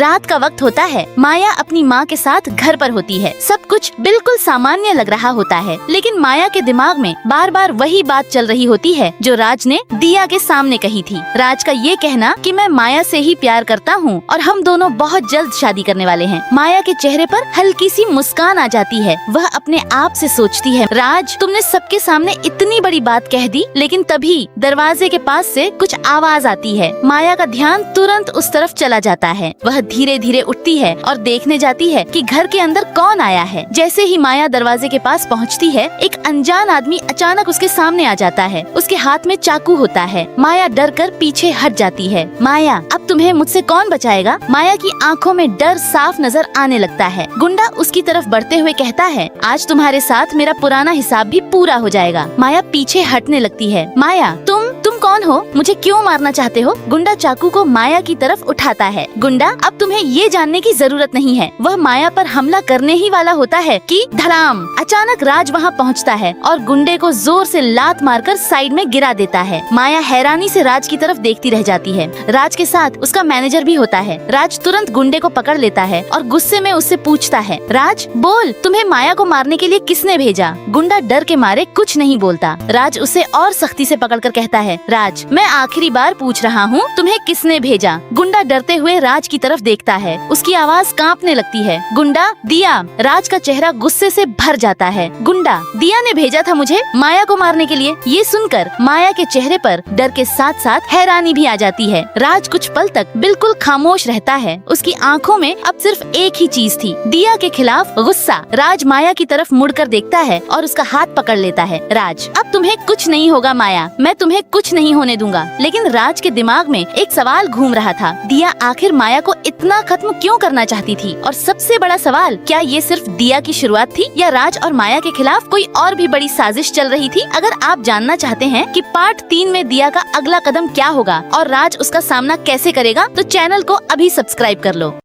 रात का वक्त होता है। माया अपनी माँ के साथ घर पर होती है। सब कुछ बिल्कुल सामान्य लग रहा होता है, लेकिन माया के दिमाग में बार बार वही बात चल रही होती है जो राज ने दिया के सामने कही थी। राज का ये कहना कि मैं माया से ही प्यार करता हूँ और हम दोनों बहुत जल्द शादी करने वाले हैं। माया के चेहरे पर हल्की सी मुस्कान आ जाती है। वह अपने आप से सोचती है, राज तुमने सबके सामने इतनी बड़ी बात कह दी। लेकिन तभी दरवाजे के पास से कुछ आवाज आती है। माया का ध्यान तुरंत उस तरफ चला जाता है। वह धीरे धीरे उठती है और देखने जाती है कि घर के अंदर कौन आया है। जैसे ही माया दरवाजे के पास पहुंचती है, एक अनजान आदमी अचानक उसके सामने आ जाता है। उसके हाथ में चाकू होता है। माया डर कर पीछे हट जाती है। माया, अब तुम्हें मुझसे कौन बचाएगा? माया की आंखों में डर साफ नजर आने लगता है। गुंडा उसकी तरफ बढ़ते हुए कहता है, आज तुम्हारे साथ मेरा पुराना हिसाब भी पूरा हो जाएगा। माया पीछे हटने लगती है। माया, तुम कौन हो? मुझे क्यों मारना चाहते हो? गुंडा चाकू को माया की तरफ उठाता है। गुंडा, अब तुम्हें ये जानने की जरूरत नहीं है। वह माया पर हमला करने ही वाला होता है कि धड़ाम, अचानक राज वहाँ पहुँचता है और गुंडे को जोर से लात मारकर साइड में गिरा देता है। माया हैरानी से राज की तरफ देखती रह जाती है। राज के साथ उसका मैनेजर भी होता है। राज तुरंत गुंडे को पकड़ लेता है और गुस्से में उससे पूछता है, राज बोल, तुम्हें माया को मारने के लिए किसने भेजा? गुंडा डर के मारे कुछ नहीं बोलता। राज उसे और सख्ती से पकड़कर कहता है, राज, मैं आखिरी बार पूछ रहा हूँ, तुम्हें किसने भेजा? गुंडा डरते हुए राज की तरफ देखता है। उसकी आवाज कांपने लगती है। गुंडा, दिया। राज का चेहरा गुस्से से भर जाता है। गुंडा, दिया ने भेजा था मुझे माया को मारने के लिए। ये सुनकर माया के चेहरे पर डर के साथ साथ हैरानी भी आ जाती है। राज कुछ पल तक बिल्कुल खामोश रहता है। उसकी आंखों में अब सिर्फ एक ही चीज थी, दिया के खिलाफ गुस्सा। राज माया की तरफ मुड़कर देखता है और उसका हाथ पकड़ लेता है। राज, अब तुम्हें कुछ नहीं होगा माया, मैं तुम्हें कुछ नहीं होने दूंगा। लेकिन राज के दिमाग में एक सवाल घूम रहा था, दिया आखिर माया को इतना खत्म क्यों करना चाहती थी? और सबसे बड़ा सवाल, क्या ये सिर्फ दिया की शुरुआत थी या राज और माया के खिलाफ कोई और भी बड़ी साजिश चल रही थी? अगर आप जानना चाहते हैं कि पार्ट 3 में दिया का अगला कदम क्या होगा और राज उसका सामना कैसे करेगा, तो चैनल को अभी सब्सक्राइब कर लो।